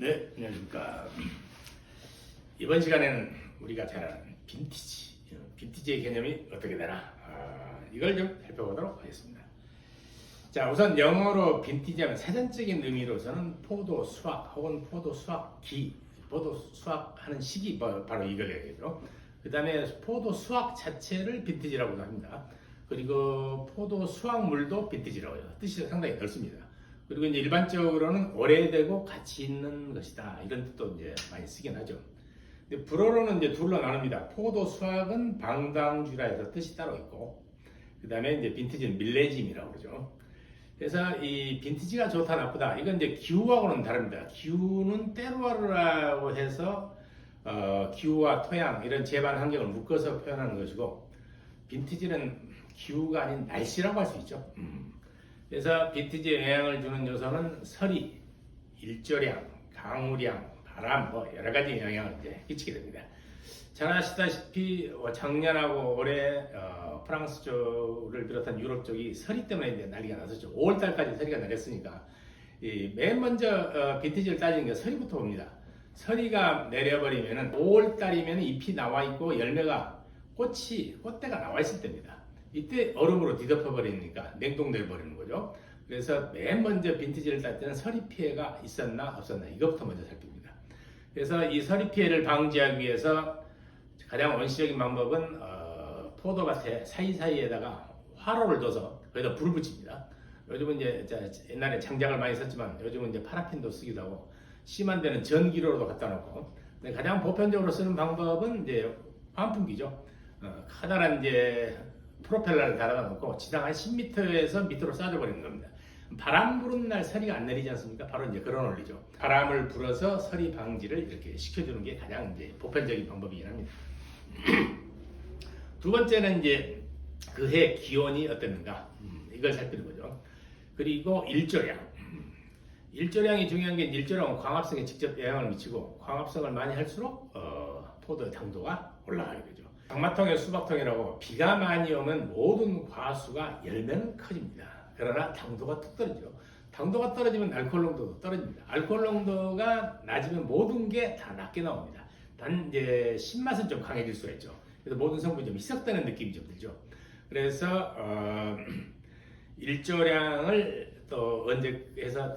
네, 안녕하십니까. 이번 시간에는 우리가 잘 아는 빈티지의 개념이 어떻게 되나 이걸 좀 살펴보도록 하겠습니다. 자, 우선 영어로 빈티지 하면 사전적인 의미로서는 포도 수확 혹은 포도 수확기, 포도 수확하는 시기 바로 이걸 얘기하죠. 그 다음에 포도 수확 자체를 빈티지라고도 합니다. 그리고 포도 수확물도 빈티지라고 해요. 뜻이 상당히 넓습니다. 그리고 이제 일반적으로는 오래되고 가치 있는 것이다 이런 뜻도 이제 많이 쓰긴 하죠. 근데 불어로는 이제 둘로 나눕니다. 포도 수확은 방당주라 해서 뜻이 따로 있고, 그 다음에 이제 빈티지는 밀레짐이라고 그러죠. 그래서 이 빈티지가 좋다 나쁘다 이건 이제 기후하고는 다릅니다. 기후는 때루아르라고 해서 기후와 토양 이런 재반 환경을 묶어서 표현하는 것이고, 빈티지는 기후가 아닌 날씨라고 할 수 있죠. 그래서 빈티지에 영향을 주는 요소는 서리, 일조량, 강우량, 바람 뭐 여러 가지 영향을 이제 끼치게 됩니다. 잘 아시다시피 작년하고 올해 프랑스 쪽을 비롯한 유럽 쪽이 서리 때문에 이제 난리가 났었죠. 5월달까지 서리가 내렸으니까 맨 먼저 빈티지를 따지는 게 서리부터 옵니다. 서리가 내려버리면은 5월달이면 잎이 나와 있고 열매가 꽃대가 나와 있을 때입니다. 이때 얼음으로 뒤덮어 버리니까 냉동돼 버리는 거죠. 그래서 맨 먼저 빈티지를 딸 때는 서리 피해가 있었나 없었나 이것부터 먼저 살핍니다. 그래서 이 서리 피해를 방지하기 위해서 가장 원시적인 방법은 포도밭에 사이사이에다가 화로를 둬서 거기다 불을 붙입니다. 요즘은 이제 옛날에 장작을 많이 썼지만 요즘은 이제 파라핀도 쓰기도 하고 심한 데는 전기로도 갖다 놓고, 근데 가장 보편적으로 쓰는 방법은 이제 환풍기죠. 커다란 이제 프로펠러를 달아다 놓고 지상 한 10m에서 밑으로 쏴줘 버리는 겁니다. 바람 부는 날 서리가 안 내리지 않습니까? 바로 이제 그런 원리죠. 바람을 불어서 서리 방지를 이렇게 시켜주는 게 가장 이제 보편적인 방법이긴 합니다. 두 번째는 이제 그해 기온이 어땠는가 이걸 살피는 거죠. 그리고 일조량. 일조량이 중요한 게 일조량은 광합성에 직접 영향을 미치고 광합성을 많이 할수록 포도의 당도가 올라가게 되죠. 장마통에 수박통이라고 비가 많이 오면 모든 과수가 열매는 커집니다. 그러나 당도가 뚝 떨어지죠. 당도가 떨어지면 알코올 농도도 떨어집니다. 알코올 농도가 낮으면 모든 게 다 낮게 나옵니다. 단 이제 신맛은 좀 강해질 수가 있죠. 그래서 모든 성분이 좀 희석되는 느낌이 좀 들죠. 그래서 일조량을 또 언제 해서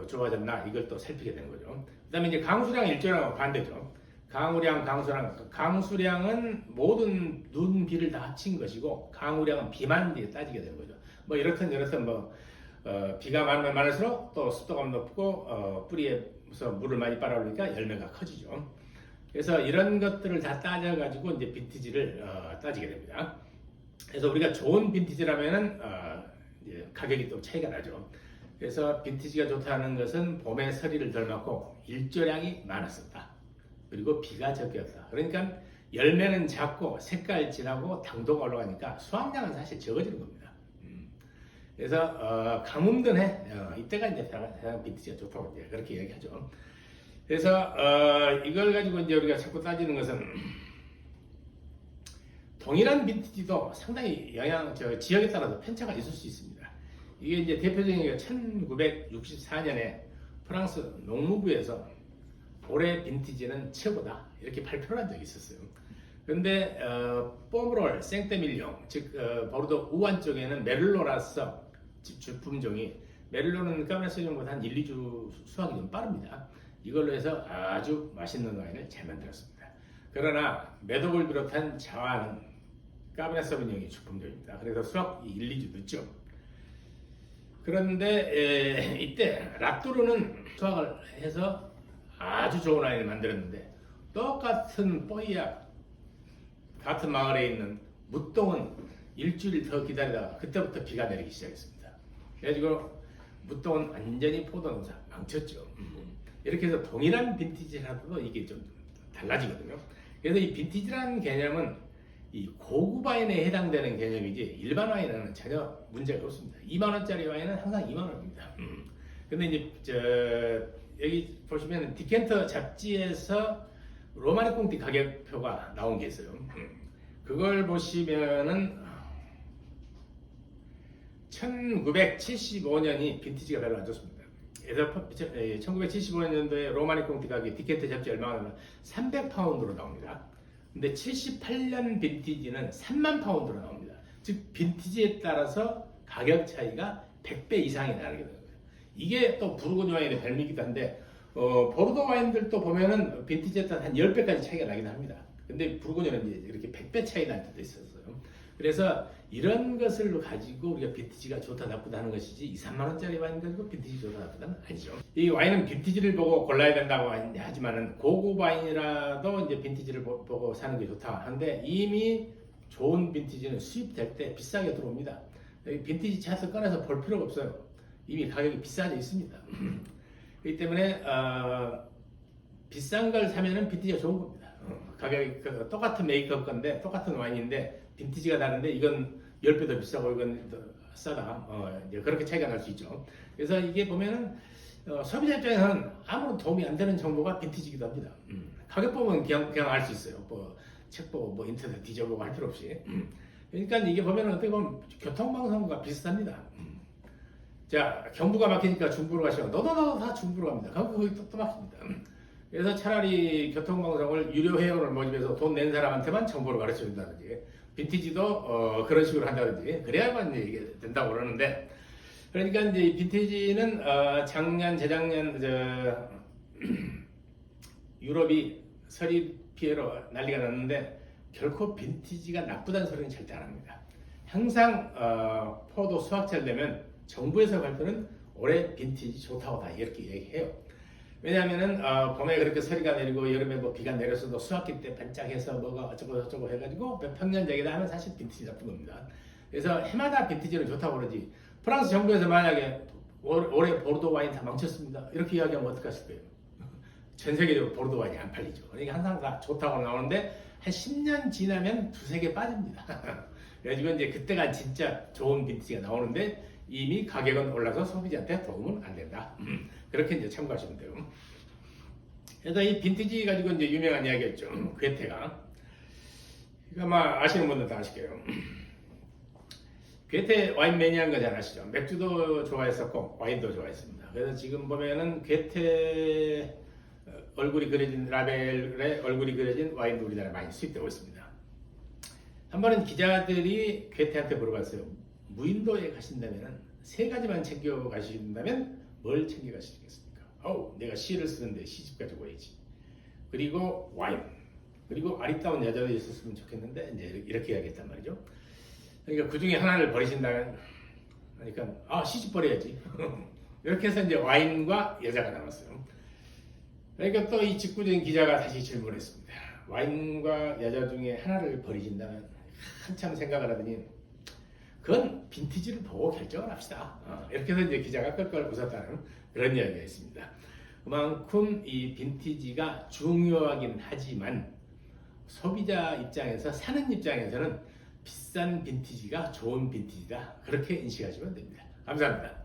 좋아졌나 이걸 또 살피게 되는 거죠. 그 다음에 이제 강수량, 일조량은 반대죠. 강우량, 강수량. 강수량은 모든 눈, 비를 다 합친 것이고, 강우량은 비만 따지게 되는 거죠. 뭐 이렇든 비가 많으면 많을수록 또 습도가 높고 뿌리에서 물을 많이 빨아올리니까 열매가 커지죠. 그래서 이런 것들을 다 따져가지고 이제 빈티지를 따지게 됩니다. 그래서 우리가 좋은 빈티지라면은 이제 가격이 또 차이가 나죠. 그래서 빈티지가 좋다는 것은 봄에 서리를 덜 맞고 일조량이 많았었다. 그리고 비가 적겠다. 그러니까 열매는 작고 색깔 진하고 당도가 올라가니까 수확량은 사실 적어지는 겁니다. 그래서 가뭄든 해 이때가 이제 대상 빈티지가 좋다고 이제 그렇게 이야기하죠. 그래서 이걸 가지고 이제 우리가 자꾸 따지는 것은 동일한 빈티지도 상당히 지역에 따라서 편차가 있을 수 있습니다. 이게 이제 대표적인 게 1964년에 프랑스 농무부에서 올해 빈티지는 최고다 이렇게 발표를 한 적이 있었어요. 그런데 포므롤, 생떼밀룡 즉 보르도 우한 쪽에는 메를로라서 주품종이, 메를로는 까메르 소뇽보다 한 1, 2주 수확이 좀 빠릅니다. 이걸로 해서 아주 맛있는 와인을 잘 만들었습니다. 그러나 메독을 비롯한 자와는 까베르 소비뇽이 주품종입니다. 그래서 수확이 1, 2주 늦죠. 그런데 이때 라뚜르는 수확을 해서 아주 좋은 와인을 만들었는데, 똑같은 뽀이약 같은 마을에 있는 무똥은 일주일 더 기다리다가 그때부터 비가 내리기 시작했습니다. 그래가지고 무똥은 완전히 포도 농사 망쳤죠. 이렇게 해서 동일한 빈티지라도 이게 좀 달라지거든요. 그래서 이 빈티지라는 개념은 이 고급 와인에 해당되는 개념이지 일반 와인은 전혀 문제가 없습니다. 2만 원짜리 와인은 항상 2만 원입니다. 근데 이제 여기 보시면 디켄터 잡지에서 로마니 꽁티 가격표가 나온 게 있어요. 그걸 보시면은 1975년이 빈티지가 별로 안 좋습니다. 그래서 1975년도에 로마니 콩티 가격이 디켄트 잡지 얼마나 하면 300파운드로 나옵니다. 근데 78년 빈티지는 3만 파운드로 나옵니다. 즉 빈티지에 따라서 가격 차이가 100배 이상이 나게 되는 거예요. 이게 또 부르고뉴 와인의 별미기도 한데 보르도 와인들도 보면은 빈티지에 따라 한 10배까지 차이가 나긴 합니다. 근데 부르고뉴는 이제 이렇게 100배 차이 날 때도 있었어요. 그래서 이런 것을 가지고 우리가 빈티지가 좋다 나쁘다 하는 것이지 2, 3만 원짜리 와인 가지고 빈티지 좋다 나쁘다는 아니죠. 이 와인은 빈티지를 보고 골라야 된다고 하지만은 고급 와인이라도 이제 빈티지를 보고 사는 게 좋다 하는데 이미 좋은 빈티지는 수입될 때 비싸게 들어옵니다. 빈티지 차트 꺼내서 볼 필요가 없어요. 이미 가격이 비싸져 있습니다. 그렇기 때문에 비싼 걸 사면은 빈티지가 좋은 겁니다. 가격이 똑같은 메이크업 건데 똑같은 와인인데 빈티지가 다른데 이건 10배 더 비싸고 이건 더 싸다. 이제 그렇게 차이가 날 수 있죠. 그래서 이게 보면은 소비자 입장에서는 아무런 도움이 안 되는 정보가 빈티지이기도 합니다. 가격 보면 그냥 알 수 있어요. 뭐 책 보고 뭐 인터넷 뒤져보고 할 필요 없이. 그러니까 이게 보면은 어떻게 보면 교통방송과 비슷합니다. 자, 경부가 막히니까 중부로 가시고 너도 다 중부로 갑니다. 거기 또 막힙니다. 그래서 차라리 교통방송을 유료 회원을 모집해서 돈 낸 사람한테만 정보를 가르쳐 준다든지 빈티지도 그런 식으로 한다든지 그래야만 이게 된다고 그러는데 그러니까 이제 빈티지는 작년 재작년 유럽이 서리 피해로 난리가 났는데 결코 빈티지가 나쁘다는 소리는 절대 안 합니다. 항상 포도 수확철 되면 정부에서 발표는 올해 빈티지 좋다고 다 이렇게 얘기해요. 왜냐하면은 봄에 그렇게 서리가 내리고 여름에 뭐 비가 내렸어도 수확기 때 반짝해서 뭐가 어쩌고 저쩌고 해가지고 몇 평년작이다 하면 사실 빈티지 나쁜 겁니다. 그래서 해마다 빈티지는 좋다고 그러지 프랑스 정부에서 만약에 올해 보르도 와인 다 망쳤습니다 이렇게 이야기하면 어떡하실 거예요? 전 세계적으로 보르도 와인이 안 팔리죠. 그러니까 항상 다 좋다고 나오는데 한 10년 지나면 두세 개 빠집니다. 그래가지고 이제 그때가 진짜 좋은 빈티지가 나오는데 이미 가격은 올라서 소비자한테 도움은 안 된다. 그렇게 이제 참고하시면 돼요. 그래서 이 빈티지 가지고 이제 유명한 이야기였죠. 괴테가. 그러니까 아마 아시는 분들 다 아실 거예요. 괴테 와인 매니아인 거 잘 아시죠? 맥주도 좋아했었고 와인도 좋아했습니다. 그래서 지금 보면은 괴테 얼굴이 그려진 라벨에 얼굴이 그려진 와인도 우리나라에 많이 수입되고 있습니다. 한 번은 기자들이 괴테한테 물어봤어요. 무인도에 가신다면 세 가지만 챙겨 가신다면 뭘 챙겨 가시겠습니까? 내가 시를 쓰는데 시집 가지고 와야지. 그리고 와인. 그리고 아리따운 여자도 있었으면 좋겠는데 이제 이렇게 이야기했단 말이죠. 그러니까 그 중에 하나를 버리신다면 그러니까 시집 버려야지. 이렇게 해서 이제 와인과 여자가 남았어요. 그러니까 또 이 직구적인 기자가 다시 질문했습니다. 와인과 여자 중에 하나를 버리신다면 한참 생각을 하더니 그건 빈티지를 보고 결정을 합시다. 이렇게 해서 이제 기자가 껄껄 웃었다는 그런 이야기가 있습니다. 그만큼 이 빈티지가 중요하긴 하지만 소비자 입장에서 사는 입장에서는 비싼 빈티지가 좋은 빈티지다. 그렇게 인식하시면 됩니다. 감사합니다.